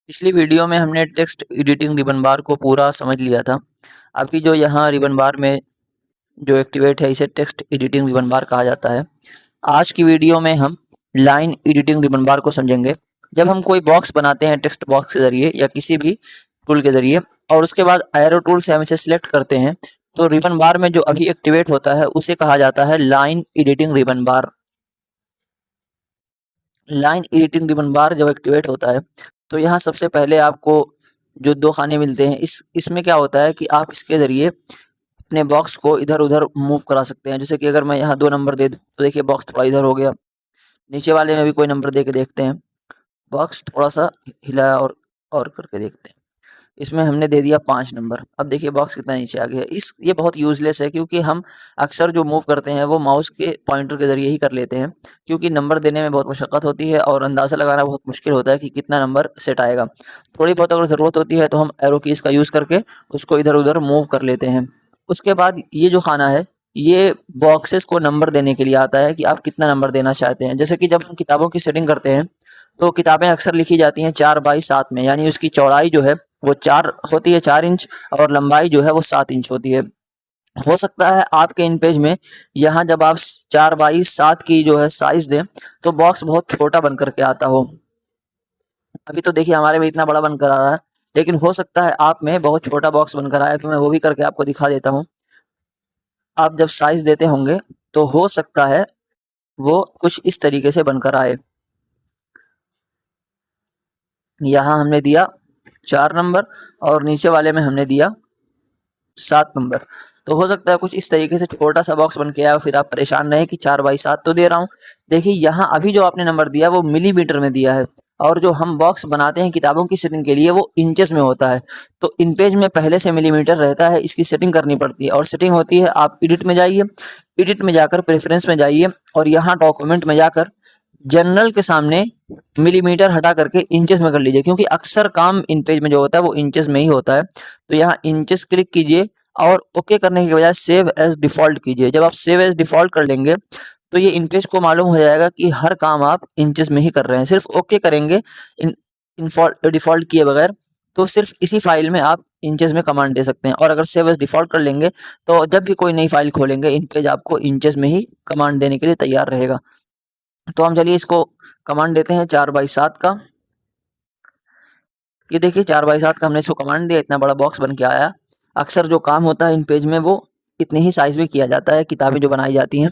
पिछली वीडियो में हमने टेक्स्ट एडिटिंग रिबन बार को पूरा समझ लिया था। अभी जो यहाँ रिबन बार में जो एक्टिवेट है इसे टेक्स्ट एडिटिंग रिबन बार कहा जाता है। आज की वीडियो में हम लाइन एडिटिंग रिबन बार को समझेंगे। जब हम कोई बॉक्स बनाते हैं टेक्स्ट बॉक्स के ज़रिए या किसी भी टूल के ज़रिए और उसके बाद एरो टूल से हम इसे सिलेक्ट करते हैं तो रिबन बार में जो अभी एक्टिवेट होता है उसे कहा जाता है लाइन एडिटिंग रिबन बार। लाइन एडिटिंग रिबन बार जब एक्टिवेट होता है तो यहाँ सबसे पहले आपको जो 2 खाने मिलते हैं इसमें क्या होता है कि आप इसके ज़रिए अपने बॉक्स को इधर-उधर मूव करा सकते हैं। जैसे कि अगर मैं यहाँ 2 नंबर दे दूँ तो देखिए बॉक्स थोड़ा इधर हो गया। नीचे वाले में भी कोई नंबर दे के देखते हैं। बॉक्स थोड़ा-सा हिलाया और करके देखते हैं। इसमें हमने दे दिया 5 नंबर। अब देखिए बॉक्स कितना नीचे आ गया। ये बहुत यूज़लेस है क्योंकि हम अक्सर जो मूव करते हैं वो माउस के पॉइंटर के ज़रिए ही कर लेते हैं क्योंकि नंबर देने में बहुत मशक्कत होती है और अंदाज़ा लगाना बहुत मुश्किल होता है कि कितना नंबर सेट आएगा। थोड़ी बहुत अगर ज़रूरत होती है तो हम एरो कीज़ का यूज़ करके उसको इधर-उधर मूव कर लेते हैं। उसके बाद ये जो खाना है, ये बॉक्सेस को नंबर देने के लिए आता है कि आप कितना नंबर देना चाहते हैं। जैसे कि जब हम किताबों की सेटिंग करते हैं, तो किताबें अक्सर लिखी जाती हैं 4 बाई 7 में, यानी उसकी चौड़ाई जो है वो 4 होती है 4 इंच और लंबाई जो है वो 7 इंच होती है। हो सकता है आपके इन पेज में यहाँ जब आप 4 बाई 7 की जो है साइज़ दें, तो बॉक्स बहुत छोटा बन कर के आता हो। अभी तो देखिए हमारे में इतना बड़ा बनकर आ रहा है, लेकिन हो सकता है आप में बहुत छोटा बॉक्स बनकर आए, तो मैं वो भी करके आपको दिखा देता हूँ। आप जब साइज़ देते होंगे, तो हो सकता है वो कुछ इस तरीके से बनकर आए। यहाँ हमने दिया 4 नंबर और नीचे वाले में हमने दिया 7 नंबर। तो हो सकता है कुछ इस तरीके से छोटा-सा बॉक्स बन के आए और फिर आप परेशान रहें कि 4 बाई 7 तो दे रहा हूँ। देखिए यहाँ अभी जो आपने नंबर दिया वो मिलीमीटर में दिया है और जो हम बॉक्स बनाते हैं किताबों की सेटिंग के लिए वो इंचेस में होता है। तो इन पेज में पहले से मिलीमीटर रहता है, इसकी सेटिंग करनी पड़ती है और सेटिंग होती है आप एडिट में जाइए, एडिट में जाकर प्रेफ़रेंस में जाइए और यहाँ डॉक्यूमेंट में जाकर जनरल के सामने मिलीमीटर हटा करके इंचेस में कर लीजिए क्योंकि अक्सर काम इन पेज में जो होता है वो इंचेस में ही होता है। तो यहाँ इंचेस क्लिक कीजिए और ओके करने के बजाय सेव एज़ डिफ़ॉल्ट कीजिए। जब आप सेव एज़ डिफ़ॉल्ट कर लेंगे, तो ये इन पेज को मालूम हो जाएगा कि हर काम आप इंचेस में ही कर रहे हैं। सिर्फ़ ओके करेंगे इन डिफ़ॉल्ट किए बगैर, तो सिर्फ़ इसी फ़ाइल में आप इंचेस में कमांड दे सकते हैं और अगर सेव एज़ डिफ़ॉल्ट कर लेंगे, तो जब भी कोई नई फ़ाइल खोलेंगे, इन पेज आपको इंचेस में ही कमांड देने के लिए तैयार रहेगा। तो हम चलिए इसको कमांड देते हैं 4 बाई 7 का। ये देखिए 4 बाई 7 का हमने इसको कमांड दिया, इतना बड़ा बॉक्स बन के आया। अक्सर जो काम होता है इन पेज में वो इतने ही साइज़ में किया जाता है, किताबें जो बनाई जाती हैं।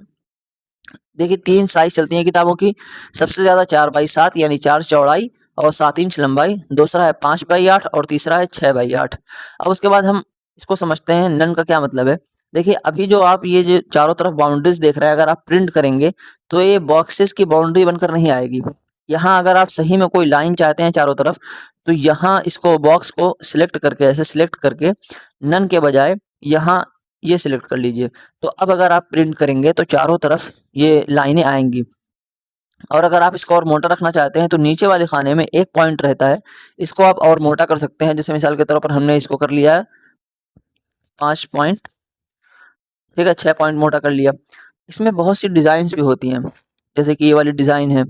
देखिए 3 साइज़ चलती हैं किताबों की, सबसे ज़्यादा 4 बाई 7 यानी 4 चौड़ाई और 7 इंच लंबाई, दूसरा है 5 बाई 8 और तीसरा है 6 बाई 8। अब उसके बाद हम इसको समझते हैं नन का क्या मतलब है। देखिए अभी जो आप ये जो चारों तरफ बाउंड्रीज़ देख रहे हैं, अगर आप प्रिंट करेंगे, तो ये बॉक्सेस की बाउंड्री बनकर नहीं आएगी। यहाँ अगर आप सही में कोई लाइन चाहते हैं चारों तरफ, तो यहाँ इसको बॉक्स को सिलेक्ट करके ऐसे सिलेक्ट करके नन के बजाय यहाँ ये सिलेक्ट कर लीजिए। तो अब अगर आप प्रिंट करेंगे तो चारों तरफ ये लाइनें आएँगी और अगर आप इसको और मोटा रखना चाहते हैं तो नीचे वाले खाने में एक पॉइंट रहता है, इसको आप और मोटा कर सकते हैं। जैसे मिसाल के तौर पर हमने इसको कर लिया है 5 पॉइंट, ठीक है, 6 पॉइंट मोटा कर लिया। इसमें बहुत सी डिज़ाइन्स भी होती हैं, जैसे कि ये वाली डिज़ाइन है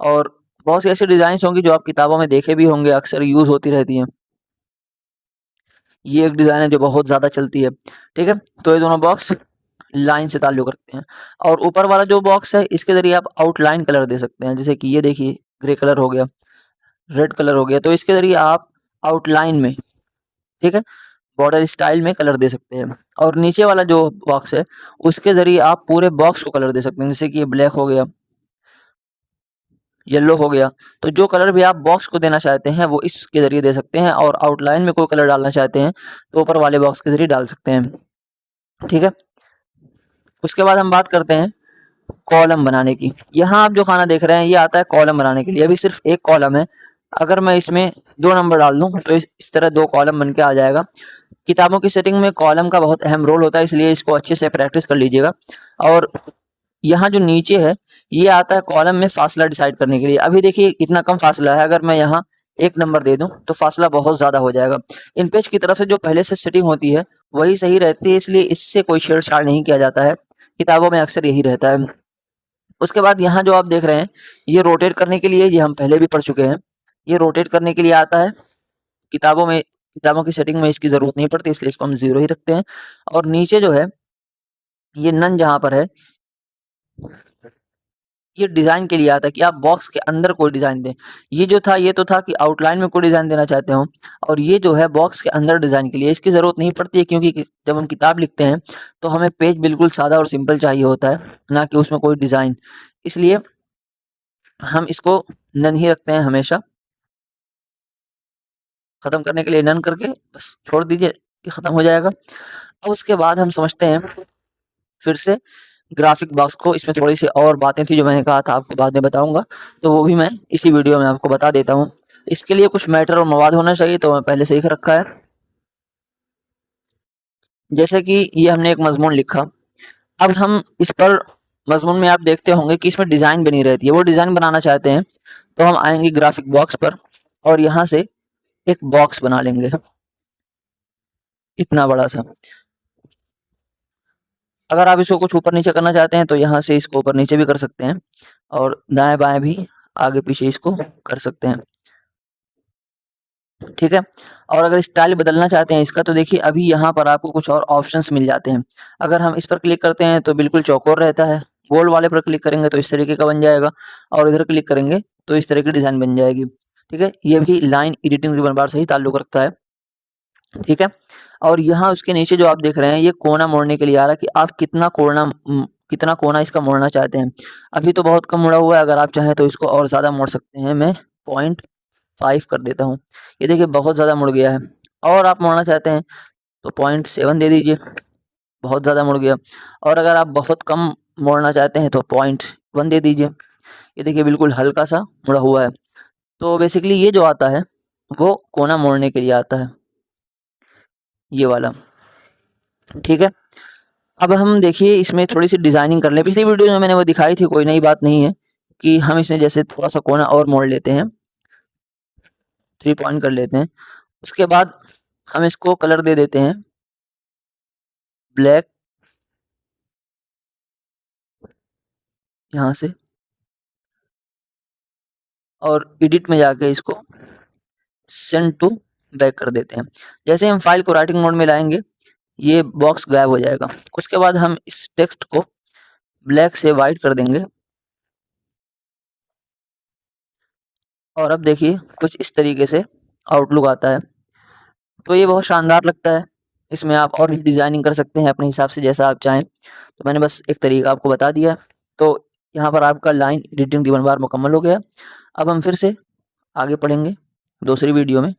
और बहुत सी ऐसी डिज़ाइन्स होंगी जो आप किताबों में देखे भी होंगे, अक्सर यूज़ होती रहती हैं। ये एक डिज़ाइन है जो बहुत ज़्यादा चलती है, ठीक है? तो ये दोनों बॉक्स लाइन से ताल्लुक़ रखते हैं और ऊपर वाला जो बॉक्स है इसके ज़रिए आप आउटलाइन कलर दे सकते हैं। जैसे कि ये देखिए ग्रे कलर हो गया, रेड कलर हो गया, तो इसके ज़रिए आप आउटलाइन में, ठीक है, बॉर्डर स्टाइल में कलर दे सकते हैं और नीचे वाला जो बॉक्स है उसके ज़रिए आप पूरे बॉक्स को कलर दे सकते हैं। जैसे कि ये ब्लैक हो गया, येलो हो गया, तो जो कलर भी आप बॉक्स को देना चाहते हैं वो इसके ज़रिए दे सकते हैं और आउटलाइन में कोई कलर डालना चाहते हैं तो ऊपर वाले बॉक्स के ज़रिए डाल सकते हैं, ठीक है? उसके बाद हम बात करते हैं कॉलम बनाने की। यहाँ आप जो खाना देख रहे हैं ये आता है कॉलम बनाने के लिए। अभी सिर्फ़ एक कॉलम है, अगर मैं इसमें 2 नंबर डाल दूँ तो इस तरह 2 कॉलम बन के आ जाएगा। किताबों की सेटिंग में कॉलम का बहुत अहम रोल होता है, इसलिए इसको अच्छे से प्रैक्टिस कर लीजिएगा और यहाँ जो नीचे है, ये आता है कॉलम में फ़ासला डिसाइड करने के लिए। अभी देखिए इतना कम फ़ासला है, अगर मैं यहाँ 1 नंबर दे दूँ, तो फ़ासला बहुत ज़्यादा हो जाएगा। इन पेज की तरफ से जो पहले से सेटिंग होती है, वही सही रहती है, इसलिए इससे कोई छेड़छाड़ नहीं किया जाता है। किताबों में अक्सर यही रहता है। उसके बाद यहाँ जो आप देख रहे हैं, ये रोटेट करने के लिए ये हम पहले भी पढ़ चुके हैं। ये रोटेट करने के लिए आता है। किताबों की सेटिंग में इसकी ज़रूरत नहीं पड़ती, इसलिए इसको हम 0 ही रखते हैं। और नीचे जो है ये नन जहाँ पर है, ये डिज़ाइन के लिए आता है कि आप बॉक्स के अंदर कोई डिज़ाइन दें। ये जो था ये तो था कि आउटलाइन में कोई डिज़ाइन देना चाहते हो, और ये जो है बॉक्स के अंदर डिज़ाइन के लिए। इसकी ज़रूरत नहीं पड़ती है, क्योंकि जब हम किताब लिखते हैं तो हमें पेज बिल्कुल सादा और सिंपल चाहिए होता है, ना कि उसमें कोई डिज़ाइन। इसलिए हम इसको नन ही रखते हैं हमेशा। ख़त्म करने के लिए नन करके बस छोड़ दीजिए, ये ख़त्म हो जाएगा। अब उसके बाद हम समझते हैं फिर से ग्राफिक बॉक्स को। इसमें थोड़ी-सी और बातें थी जो मैंने कहा था आपको बाद में बताऊँगा, तो वो भी मैं इसी वीडियो में आपको बता देता हूँ। इसके लिए कुछ मैटर और मवाद होना चाहिए, तो मैं पहले से लिख रखा है। जैसे कि ये हमने एक मज़मून लिखा, अब हम इस पर मज़मून में आप देखते होंगे कि इसमें डिज़ाइन बनी रहती है। वो डिज़ाइन बनाना चाहते हैं, तो हम आएँगे ग्राफिक बॉक्स पर और यहाँ से एक बॉक्स बना लेंगे, इतना बड़ा-सा। अगर आप इसको कुछ ऊपर-नीचे करना चाहते हैं, तो यहाँ से इसको ऊपर-नीचे भी कर सकते हैं और दाएँ-बाएँ भी आगे-पीछे इसको कर सकते हैं। ठीक है? और अगर स्टाइल बदलना चाहते हैं इसका, तो देखिए अभी यहाँ पर आपको कुछ और ऑप्शंस मिल जाते हैं। अगर हम इस पर क्लिक करते हैं तो बिल्कुल चौकोर रहता है, गोल वाले पर क्लिक करेंगे तो इस तरीके का बन जाएगा, और इधर क्लिक करेंगे तो इस तरह की डिज़ाइन बन जाएगी। ठीक है? ये भी लाइन एडिटिंग रिबन बार से ही ताल्लुक़ रखता है। ठीक है? और यहाँ उसके नीचे जो आप देख रहे हैं, ये कोना मोड़ने के लिए आ रहा है कि आप कितना कोना इसका मोड़ना चाहते हैं। अभी तो बहुत कम मुड़ा हुआ है, अगर आप चाहें तो इसको और ज़्यादा मोड़ सकते हैं। मैं 0.5 कर देता हूँ। ये देखिए बहुत ज़्यादा मुड़ गया है, और आप मोड़ना चाहते हैं तो 0.7 दे दीजिए, बहुत ज़्यादा मुड़ गया। और अगर आप बहुत कम मोड़ना चाहते हैं तो 0.1 दे दीजिए। ये देखिए बिल्कुल हल्का-सा मुड़ा हुआ है। तो बेसिकली ये जो आता है, वो कोना मोड़ने के लिए आता है, ये वाला। ठीक है? अब हम देखिए इसमें थोड़ी-सी डिज़ाइनिंग कर लें। पिछली वीडियो में मैंने वो दिखाई थी, कोई नई बात नहीं है, कि हम इसमें जैसे थोड़ा-सा कोना और मोड़ लेते हैं, 3 पॉइंट कर लेते हैं। उसके बाद हम इसको कलर दे देते हैं ब्लैक, यहाँ से, और एडिट में जाके इसको सेंड टू बैक कर देते हैं। जैसे हम फाइल को राइटिंग मोड में लाएँगे, ये बॉक्स गायब हो जाएगा। उसके बाद हम इस टेक्स्ट को ब्लैक से व्हाइट कर देंगे, और अब देखिए कुछ इस तरीके से आउटलुक आता है। तो ये बहुत शानदार लगता है। इसमें आप और भी डिज़ाइनिंग कर सकते हैं अपने हिसाब से, जैसा आप चाहें। तो मैंने बस एक तरीका आपको बता दिया। तो यहाँ पर आपका लाइन एडिटिंग रिबन बार मुकम्मल हो गया। अब हम फिर से आगे पढ़ेंगे दूसरी वीडियो में।